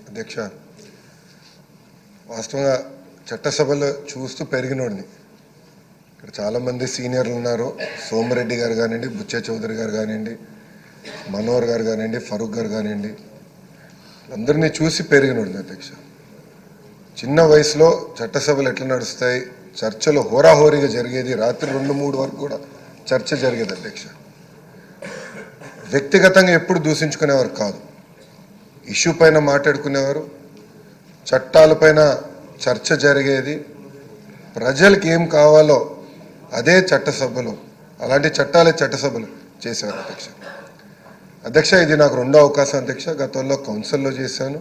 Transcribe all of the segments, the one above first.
అధ్యక్ష, వాస్తవంగా చట్టసభలో చూస్తూ పెరిగినోడిని. ఇక్కడ చాలామంది సీనియర్లు ఉన్నారు. సోమిరెడ్డి గారు కానివ్వండి, బుచ్చ చౌదరి గారు కానివ్వండి, మనోహర్ గారు కానివ్వండి, ఫరూక్ గారు కానివ్వండి, అందరినీ చూసి పెరిగినోడిని అధ్యక్ష. చిన్న వయసులో చట్టసభలు ఎట్లా నడుస్తాయి, చర్చలు హోరాహోరీగా జరిగేది, రాత్రి 2-3 వరకు కూడా చర్చ జరిగేది అధ్యక్ష. వ్యక్తిగతంగా ఎప్పుడు దూషించుకునేవారు కాదు, ఇష్యూ పైన మాట్లాడుకునేవారు, చట్టాలపైన చర్చ జరిగేది, ప్రజలకు ఏం కావాలో అదే చట్టసభలు, అలాంటి చట్టాలే చట్టసభలు చేసేవారు అధ్యక్ష. అధ్యక్ష, ఇది నాకు 2వ అవకాశం అధ్యక్ష. గతంలో కౌన్సిల్లో చేశాను,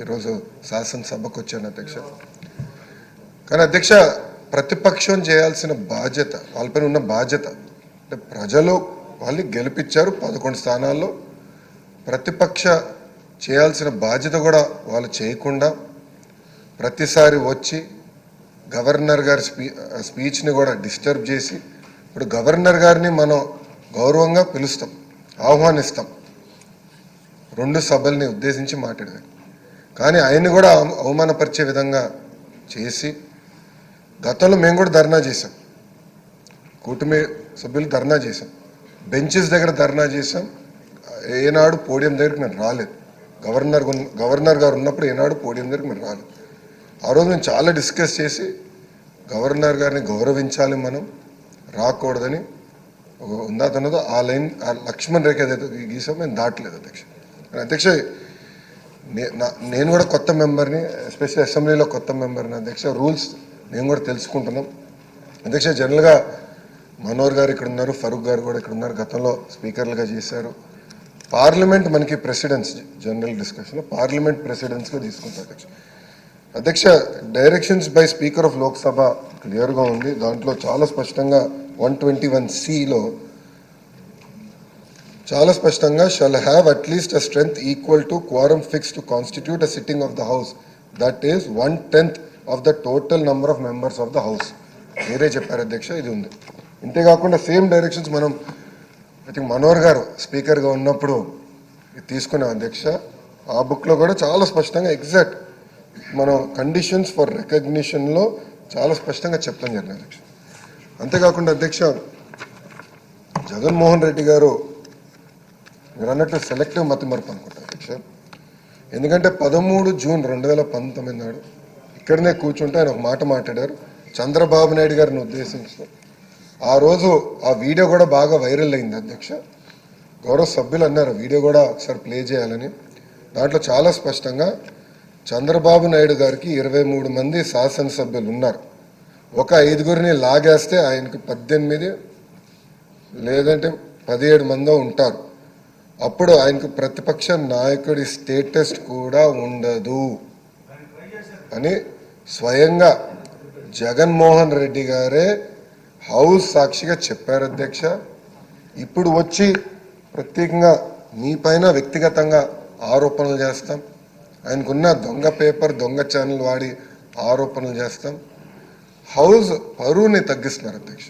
ఈరోజు శాసనసభకు వచ్చాను అధ్యక్ష. కానీ అధ్యక్ష, ప్రతిపక్షం చేయాల్సిన బాధ్యత, వాళ్ళపైన ఉన్న బాధ్యత అంటే ప్రజలు వాళ్ళు గెలిపించారు 11 స్థానాల్లో, ప్రతిపక్ష చేయాల్సిన బాధ్యత కూడా వాళ్ళు చేయకుండా ప్రతిసారి వచ్చి గవర్నర్ గారి స్పీచ్ని కూడా డిస్టర్బ్ చేసి, ఇప్పుడు గవర్నర్ గారిని మనం గౌరవంగా పిలుస్తాం, ఆహ్వానిస్తాం 2 సభల్ని ఉద్దేశించి మాట్లాడారు, కానీ ఆయన్ని కూడా అవమానపరిచే విధంగా చేసి, గతంలో మేము కూడా ధర్నా చేసాం, కూటమి సభ్యులు ధర్నా చేసాం, బెంచెస్ దగ్గర ధర్నా చేసాం. ఏనాడు పోడియం దగ్గరికి మేము రాలేదు, గవర్నర్ గారు ఉన్నప్పుడు ఏనాడు పోడియం దగ్గరికి మేము రాలేదు. ఆ రోజు మేము చాలా డిస్కస్ చేసి గవర్నర్ గారిని గౌరవించాలి, మనం రాకూడదని ఉందాతన్నదో ఆ లైన్, ఆ లక్ష్మణ్ రేఖ ఏదైతే గీసాం మేము దాటలేదు అధ్యక్ష. అధ్యక్ష, నేను కూడా కొత్త మెంబర్ని, ఎస్పెషల్లీ అసెంబ్లీలో కొత్త మెంబర్ని అధ్యక్ష. రూల్స్ మేము కూడా తెలుసుకుంటున్నాం అధ్యక్ష. జనరల్గా మనోహర్ గారు ఇక్కడ ఉన్నారు, ఫరూక్ గారు కూడా ఇక్కడ ఉన్నారు, గతంలో స్పీకర్లుగా చేశారు. పార్లమెంట్ మనకి ప్రెసిడెన్స్, జనరల్ డిస్కషన్లో పార్లమెంట్ ప్రెసిడెన్స్గా తీసుకుంటారు అధ్యక్ష. అధ్యక్ష, directions by speaker of Lok Sabha క్లియర్గా ఉంది. దాంట్లో చాలా స్పష్టంగా 121(c)లో చాలా స్పష్టంగా shall have at least a strength equal to క్వారం fix to constitute a sitting of the house, that is 1/10 of the total number of members of the house. మీరే చెప్పారు అధ్యక్ష, ఇది ఉంది. ఇంతేకాకుండా సేమ్ డైరెక్షన్స్ మనం ఐ థింక్ మనోహర్ గారు స్పీకర్గా ఉన్నప్పుడు తీసుకున్నాం అధ్యక్ష. ఆ బుక్లో కూడా చాలా స్పష్టంగా ఎగ్జాక్ట్ మనం కండిషన్స్ ఫర్ రికగ్నిషన్లో చాలా స్పష్టంగా చెప్తాం జరిగింది అధ్యక్ష. అంతేకాకుండా అధ్యక్ష, జగన్మోహన్ రెడ్డి గారు మీరు అన్నట్టు సెలెక్టివ్ మతిమరుపు అనుకుంటారు అధ్యక్ష. ఎందుకంటే 13 జూన్ 2019 నాడు ఇక్కడనే కూర్చుంటే ఆయన ఒక మాట మాట్లాడారు చంద్రబాబు నాయుడు గారిని ఉద్దేశించి. ఆ రోజు ఆ వీడియో కూడా బాగా వైరల్ అయింది అధ్యక్ష. గౌరవ సభ్యులు అన్నారు వీడియో కూడా ఒకసారి ప్లే చేయాలని. దాంట్లో చాలా స్పష్టంగా చంద్రబాబు నాయుడు గారికి 23 మంది శాసనసభ్యులు ఉన్నారు, ఒక 5గురిని లాగేస్తే ఆయనకు 18 లేదంటే 17 మందో ఉంటారు. అప్పుడు ఆయనకు ప్రతిపక్ష నాయకుడి స్టేటస్ కూడా ఉండదు అని స్వయంగా జగన్మోహన్ రెడ్డి గారే హౌస్ సాక్షిగా చెప్పారు అధ్యక్ష. ఇప్పుడు వచ్చి ప్రత్యేకంగా మీ పైన వ్యక్తిగతంగా ఆరోపణలు చేస్తాం, ఆయనకున్న దొంగ పేపర్, దొంగ ఛానల్ వాడి ఆరోపణలు చేస్తాం. హౌస్ పరువుని తగ్గిస్తున్నారు అధ్యక్ష.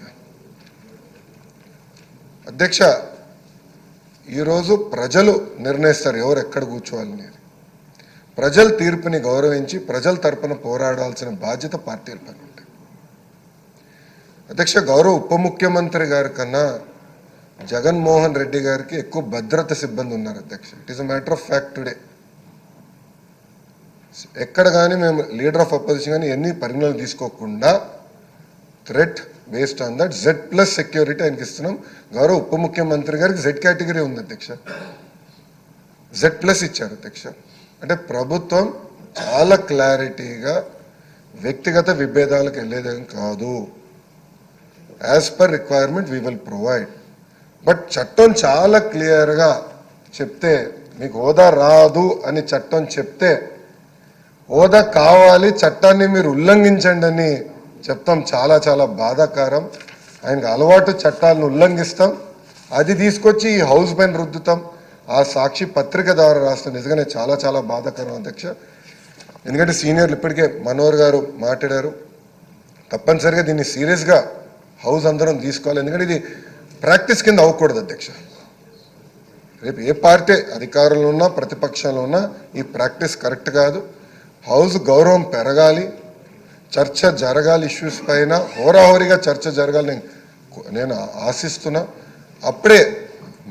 అధ్యక్ష, ఈరోజు ప్రజలు నిర్ణయిస్తారు ఎవరు ఎక్కడ కూర్చోవాలని. ప్రజల తీర్పుని గౌరవించి ప్రజల తరపున పోరాడాల్సిన బాధ్యత పార్టీల పైన ఉంటాయి అధ్యక్ష. గౌరవ ఉప ముఖ్యమంత్రి గారి కన్నా జగన్మోహన్ రెడ్డి గారికి ఎక్కువ భద్రత సిబ్బంది ఉన్నారు అధ్యక్ష. It is a matter of fact today. ఎక్కడ కానీ మేము లీడర్ ఆఫ్ అపోజిషన్ కానీ ఎన్ని పరిగణనలు తీసుకోకుండా threat based on that Z+ security ఆయనకి ఇస్తున్నాం. గౌరవ ఉప ముఖ్యమంత్రి గారికి Z కేటగిరీ ఉంది అధ్యక్ష, Z+ ఇచ్చారు అధ్యక్ష. అంటే ప్రభుత్వం చాలా క్లారిటీగా వ్యక్తిగత విభేదాలకు వెళ్ళేదేం కాదు, as per requirement we will provide. But చట్టం చాలా క్లియర్గా చెప్తే, మీకు హోదా రాదు అని చట్టం చెప్తే హోదా కావాలి, చట్టాన్ని మీరు ఉల్లంఘించండి అని చెప్తాం. చాలా చాలా బాధాకరం. ఆయనకు అలవాటు చట్టాలను ఉల్లంఘిస్తాం, అది తీసుకొచ్చి ఈ హౌస్ పైన రుద్దుతాం. ఆ సాక్షి పత్రిక ద్వారా రాస్తాం. నిజంగానే చాలా చాలా బాధాకరం అధ్యక్ష. ఎందుకంటే సీనియర్లు ఇప్పటికే మనోహర్ గారు మాట్లాడారు, తప్పనిసరిగా దీన్ని సీరియస్గా హౌస్ అందరం తీసుకోవాలి. ఎందుకంటే ఇది ప్రాక్టీస్ కింద అవ్వకూడదు అధ్యక్ష. రేపు ఏ పార్టీ అధికారంలో ఉన్నా ప్రతిపక్షంలో ఉన్నా ఈ ప్రాక్టీస్ కరెక్ట్ కాదు. హౌస్ గౌరవం పెరగాలి, చర్చ జరగాలి, ఇష్యూస్ పైన హోరాహోరీగా చర్చ జరగాలి నేను ఆశిస్తున్నా. అప్పుడే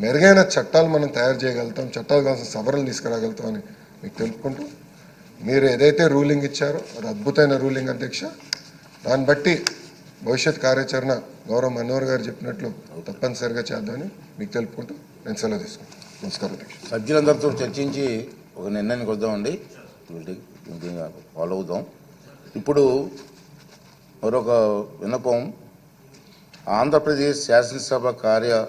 మెరుగైన చట్టాలు మనం తయారు చేయగలుగుతాం, చట్టాలు కావాల్సిన సవరణలు తీసుకురాగలుగుతాం అని మీకు తెలుపుకుంటూ, మీరు ఏదైతే రూలింగ్ ఇచ్చారో అది అద్భుతమైన రూలింగ్ అధ్యక్ష. దాన్ని బట్టి భవిష్యత్ కార్యాచరణ గౌరవ మనోహర్ గారు చెప్పినట్లు తప్పనిసరిగా చేద్దామని మీకు తెలుపుకుంటూ నేను సెలవు తీసుకుంటాను. నమస్కారం అధ్యక్ష. సభ్యులందరితో చర్చించి ఒక నిర్ణయానికి వద్దామండి, ఫాలో అవుదాం. ఇప్పుడు మరొక విన్నపం, ఆంధ్రప్రదేశ్ శాసనసభ